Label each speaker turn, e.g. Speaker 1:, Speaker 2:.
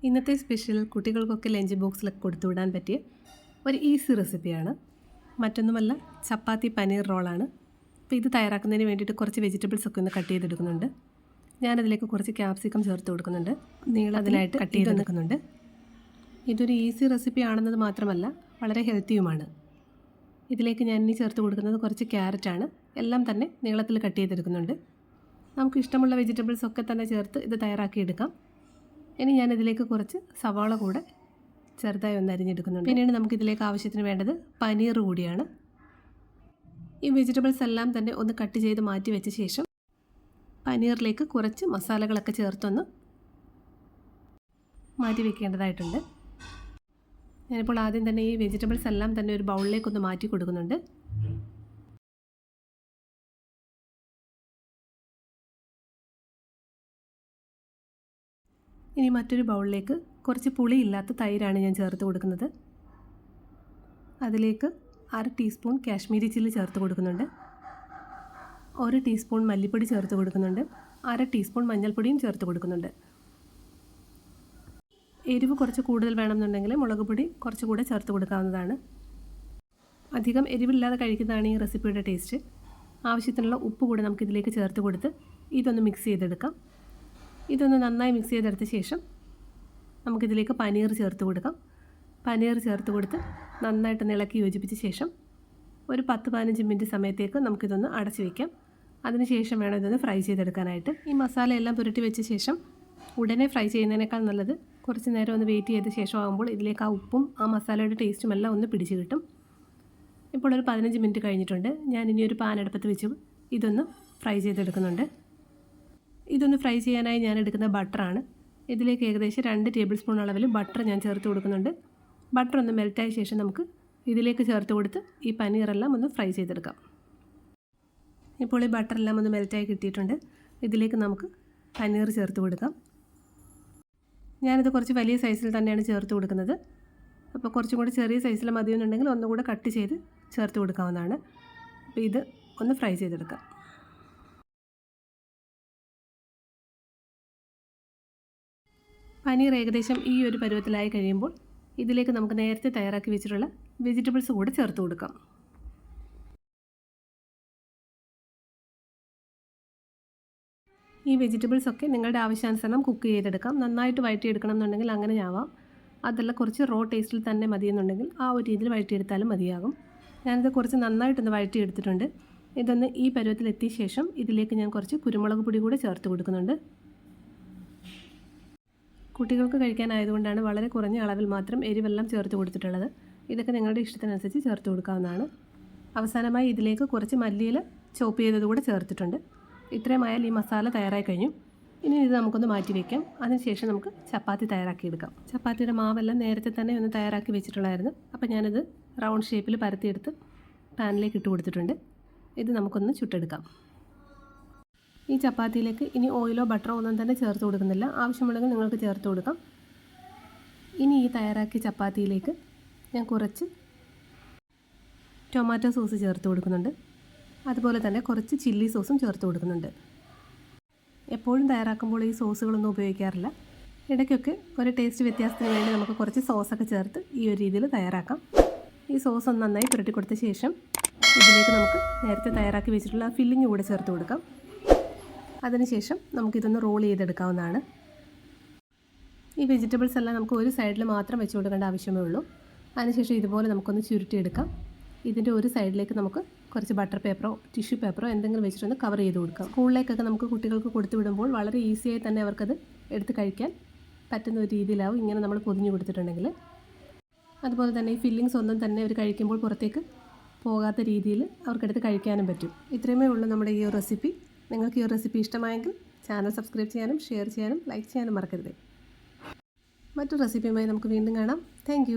Speaker 1: ഇന്നത്തെ സ്പെഷ്യൽ കുട്ടികൾക്കൊക്കെ ലഞ്ച് ബോക്സിലൊക്കെ കൊടുത്തുവിടാൻ പറ്റിയ ഒരു ഈസി റെസിപ്പിയാണ്. മറ്റൊന്നുമല്ല, ചപ്പാത്തി പനീർ റോളാണ്. അപ്പോൾ ഇത് തയ്യാറാക്കുന്നതിന് വേണ്ടിയിട്ട് കുറച്ച് വെജിറ്റബിൾസൊക്കെ ഒന്ന് കട്ട് ചെയ്തെടുക്കുന്നുണ്ട്. ഞാനതിലേക്ക് കുറച്ച് ക്യാപ്സിക്കം ചേർത്ത് കൊടുക്കുന്നുണ്ട്. അതിനായിട്ട് കട്ട് ചെയ്തെടുക്കുന്നുണ്ട്. ഇതൊരു ഈസി റെസിപ്പി ആണെന്നത് മാത്രമല്ല വളരെ ഹെൽത്തിയുമാണ്. ഇതിലേക്ക് ഞാൻ ഇനി ചേർത്ത് കൊടുക്കുന്നത് കുറച്ച് ക്യാരറ്റാണ്. എല്ലാം തന്നെ നീളത്തിൽ കട്ട് ചെയ്തെടുക്കുന്നുണ്ട്. നമുക്ക് ഇഷ്ടമുള്ള വെജിറ്റബിൾസൊക്കെ തന്നെ ചേർത്ത് ഇത് തയ്യാറാക്കിയെടുക്കാം. ഇനി ഞാനിതിലേക്ക് കുറച്ച് സവാള കൂടെ ചെറുതായി ഒന്ന് അരിഞ്ഞെടുക്കുന്നുണ്ട്. പിന്നീട് നമുക്കിതിലേക്ക് ആവശ്യത്തിന് വേണ്ടത് പനീർ കൂടിയാണ്. ഈ വെജിറ്റബിൾസ് എല്ലാം തന്നെ ഒന്ന് കട്ട് ചെയ്ത് മാറ്റി വെച്ച ശേഷം പനീറിലേക്ക് കുറച്ച് മസാലകളൊക്കെ ചേർത്തൊന്ന് മാറ്റി വെക്കേണ്ടതായിട്ടുണ്ട്. ഞാനിപ്പോൾ ആദ്യം തന്നെ ഈ വെജിറ്റബിൾസ് എല്ലാം തന്നെ ഒരു ബൗളിലേക്കൊന്ന് മാറ്റി കൊടുക്കുന്നുണ്ട്. ഇനി മറ്റൊരു ബൗളിലേക്ക് കുറച്ച് പുളിയില്ലാത്ത തൈരാണ് ഞാൻ ചേർത്ത് കൊടുക്കുന്നത്. അതിലേക്ക് 1/2 ടീസ്പൂൺ കാശ്മീരി ചില്ലി ചേർത്ത് കൊടുക്കുന്നുണ്ട്. 1 ടീസ്പൂൺ മല്ലിപ്പൊടി ചേർത്ത് കൊടുക്കുന്നുണ്ട്. 1/2 ടീസ്പൂൺ മഞ്ഞൾപ്പൊടിയും ചേർത്ത് കൊടുക്കുന്നുണ്ട്. എരിവ് കുറച്ച് കൂടുതൽ വേണമെന്നുണ്ടെങ്കിൽ മുളക് പൊടി കുറച്ചുകൂടെ ചേർത്ത് കൊടുക്കാവുന്നതാണ്. അധികം എരിവില്ലാതെ കഴിക്കുന്നതാണ് ഈ റെസിപ്പിയുടെ ടേസ്റ്റ്. ആവശ്യത്തിനുള്ള ഉപ്പ് കൂടെ നമുക്കിതിലേക്ക് ചേർത്ത് കൊടുത്ത് ഇതൊന്ന് മിക്സ് ചെയ്തെടുക്കാം. ഇതൊന്ന് നന്നായി മിക്സ് ചെയ്തെടുത്ത ശേഷം നമുക്കിതിലേക്ക് പനീർ ചേർത്ത് കൊടുക്കാം. പനീർ ചേർത്ത് കൊടുത്ത് നന്നായിട്ട് ഇളക്കി യോജിപ്പിച്ച ശേഷം ഒരു 10-15 മിനിറ്റ് സമയത്തേക്ക് നമുക്കിതൊന്ന് അടച്ചു വയ്ക്കാം. അതിനുശേഷം വേണം ഇതൊന്ന് ഫ്രൈ ചെയ്തെടുക്കാനായിട്ട്. ഈ മസാല എല്ലാം പുരട്ടി വെച്ച ശേഷം ഉടനെ ഫ്രൈ ചെയ്യുന്നതിനേക്കാൾ നല്ലത് കുറച്ച് നേരം ഒന്ന് വെയിറ്റ് ചെയ്ത ശേഷം ആകുമ്പോൾ ഇതിലേക്ക് ആ ഉപ്പും ആ മസാലയുടെ ടേസ്റ്റും എല്ലാം ഒന്ന് പിടിച്ച് കിട്ടും. ഇപ്പോൾ ഒരു 15 മിനിറ്റ് കഴിഞ്ഞിട്ടുണ്ട്. ഞാൻ ഇനി ഒരു പാൻ അടുപ്പത്ത് വെച്ച് ഇതൊന്ന് ഫ്രൈ ചെയ്തെടുക്കുന്നുണ്ട്. ഇതൊന്ന് ഫ്രൈ ചെയ്യാനായി ഞാൻ എടുക്കുന്ന ബട്ടറാണ്. ഇതിലേക്ക് ഏകദേശം 2 ടേബിൾ സ്പൂൺ അളവിൽ ബട്ടർ ഞാൻ ചേർത്ത് കൊടുക്കുന്നുണ്ട്. ബട്ടർ ഒന്ന് മെൽറ്റായ ശേഷം നമുക്ക് ഇതിലേക്ക് ചേർത്ത് കൊടുത്ത് ഈ പനീറെല്ലാം ഒന്ന് ഫ്രൈ ചെയ്തെടുക്കാം. ഇപ്പോൾ ഈ ബട്ടറെല്ലാം ഒന്ന് മെൽറ്റായി കിട്ടിയിട്ടുണ്ട്. ഇതിലേക്ക് നമുക്ക് പനീർ ചേർത്ത് കൊടുക്കാം. ഞാനിത് കുറച്ച് വലിയ സൈസിൽ തന്നെയാണ് ചേർത്ത് കൊടുക്കുന്നത്. അപ്പോൾ കുറച്ചും കൂടി ചെറിയ സൈസിൽ മതിയെന്നുണ്ടെങ്കിൽ ഒന്നുകൂടെ കട്ട് ചെയ്ത് ചേർത്ത് കൊടുക്കാവുന്നതാണ്. അപ്പോൾ ഇത് ഒന്ന് ഫ്രൈ ചെയ്തെടുക്കാം. പനീർ ഏകദേശം ഈ ഒരു പരുവത്തിലായി കഴിയുമ്പോൾ ഇതിലേക്ക് നമുക്ക് നേരത്തെ തയ്യാറാക്കി വെച്ചിട്ടുള്ള വെജിറ്റബിൾസ് കൂടെ ചേർത്ത് കൊടുക്കാം. ഈ വെജിറ്റബിൾസൊക്കെ നിങ്ങളുടെ ആവശ്യാനുസരണം കുക്ക് ചെയ്തെടുക്കാം. നന്നായിട്ട് വഴറ്റിയെടുക്കണം എന്നുണ്ടെങ്കിൽ അങ്ങനെ ആവാം. അതല്ല കുറച്ച് റോ ടേസ്റ്റിൽ തന്നെ മതിയെന്നുണ്ടെങ്കിൽ ആ ഒരു രീതിയിൽ വഴറ്റിയെടുത്താലും മതിയാകും. ഞാനിത് കുറച്ച് നന്നായിട്ടൊന്ന് വഴറ്റിയെടുത്തിട്ടുണ്ട്. ഇതൊന്ന് ഈ പരുവത്തിലെത്തിയ ശേഷം ഇതിലേക്ക് ഞാൻ കുറച്ച് കുരുമുളക് പൊടി കൂടെ ചേർത്ത് കൊടുക്കുന്നുണ്ട്. കുട്ടികൾക്ക് കഴിക്കാനായതുകൊണ്ടാണ് വളരെ കുറഞ്ഞ അളവിൽ മാത്രം എരിവെല്ലാം ചേർത്ത് കൊടുത്തിട്ടുള്ളത്. ഇതൊക്കെ നിങ്ങളുടെ ഇഷ്ടത്തിനനുസരിച്ച് ചേർത്ത് കൊടുക്കാവുന്നതാണ്. അവസാനമായി ഇതിലേക്ക് കുറച്ച് മല്ലിയില ചോപ്പ് ചെയ്തത് കൂടെ ചേർത്തിട്ടുണ്ട്. ഇത്രയുമായാൽ ഈ മസാല തയ്യാറായി കഴിഞ്ഞു. ഇനി ഇത് നമുക്കൊന്ന് മാറ്റി വയ്ക്കാം. അതിനുശേഷം നമുക്ക് ചപ്പാത്തി തയ്യാറാക്കിയെടുക്കാം. ചപ്പാത്തിയുടെ മാവെല്ലാം നേരത്തെ തന്നെ ഒന്ന് തയ്യാറാക്കി വെച്ചിട്ടുള്ളായിരുന്നു. അപ്പോൾ ഞാനിത് റൗണ്ട് ഷേപ്പിൽ പരത്തിയെടുത്ത് പാനിലേക്ക് ഇട്ട് കൊടുത്തിട്ടുണ്ട്. ഇത് നമുക്കൊന്ന് ചുട്ടെടുക്കാം. ഈ ചപ്പാത്തിയിലേക്ക് ഇനി ഓയിലോ ബട്ടറോ ഒന്നും തന്നെ ചേർത്ത് കൊടുക്കുന്നില്ല. ആവശ്യമുണ്ടെങ്കിൽ നിങ്ങൾക്ക് ചേർത്ത് കൊടുക്കാം. ഇനി ഈ തയ്യാറാക്കിയ ചപ്പാത്തിയിലേക്ക് ഞാൻ കുറച്ച് ടൊമാറ്റോ സോസ് ചേർത്ത് കൊടുക്കുന്നുണ്ട്. അതുപോലെ തന്നെ കുറച്ച് ചില്ലി സോസും ചേർത്ത് കൊടുക്കുന്നുണ്ട്. എപ്പോഴും തയ്യാറാക്കുമ്പോൾ ഈ സോസുകളൊന്നും ഉപയോഗിക്കാറില്ല. ഇടയ്ക്കൊക്കെ ഒരു ടേസ്റ്റ് വ്യത്യാസത്തിന് വേണ്ടി നമുക്ക് കുറച്ച് സോസൊക്കെ ചേർത്ത് ഈ ഒരു രീതിയിൽ തയ്യാറാക്കാം. ഈ സോസ് ഒന്ന് നന്നായി പുരട്ടി കൊടുത്ത ശേഷം ഇതിലേക്ക് നമുക്ക് നേരത്തെ തയ്യാറാക്കി വെച്ചിട്ടുള്ള ഫില്ലിങ് കൂടെ ചേർത്ത് കൊടുക്കാം. അതിനുശേഷം നമുക്കിതൊന്ന് റോൾ ചെയ്തെടുക്കാവുന്നതാണ്. ഈ വെജിറ്റബിൾസ് എല്ലാം നമുക്ക് ഒരു സൈഡിൽ മാത്രം വെച്ച് കൊടുക്കേണ്ട ആവശ്യമേ ഉള്ളൂ. അതിനുശേഷം ഇതുപോലെ നമുക്കൊന്ന് ചുരുട്ടിയെടുക്കാം. ഇതിൻ്റെ ഒരു സൈഡിലേക്ക് നമുക്ക് കുറച്ച് ബട്ടർ പേപ്പറോ ടിഷ്യൂ പേപ്പറോ എന്തെങ്കിലും വെച്ചിട്ടൊന്ന് കവർ ചെയ്ത് കൊടുക്കാം. സ്കൂളിലേക്കൊക്കെ നമുക്ക് കുട്ടികൾക്ക് കൊടുത്തു വിടുമ്പോൾ വളരെ ഈസിയായി തന്നെ അവർക്കത് എടുത്ത് കഴിക്കാൻ പറ്റുന്ന ഒരു രീതിയിലാവും ഇങ്ങനെ നമ്മൾ പൊതിഞ്ഞ് കൊടുത്തിട്ടുണ്ടെങ്കിൽ. അതുപോലെ തന്നെ ഈ ഫില്ലിങ്സ് ഒന്നും തന്നെ അവർ കഴിക്കുമ്പോൾ പുറത്തേക്ക് പോകാത്ത രീതിയിൽ അവർക്കെടുത്ത് കഴിക്കാനും പറ്റും. ഇത്രയുമേ ഉള്ളൂ നമ്മുടെ ഈ റെസിപ്പി. നിങ്ങൾക്ക് ഈ റെസിപ്പി ഇഷ്ടമായെങ്കിൽ ചാനൽ സബ്സ്ക്രൈബ് ചെയ്യാനും ഷെയർ ചെയ്യാനും ലൈക്ക് ചെയ്യാനും മറക്കരുത്. മറ്റൊരു റെസിപ്പിയുമായി നമുക്ക് വീണ്ടും കാണാം. താങ്ക്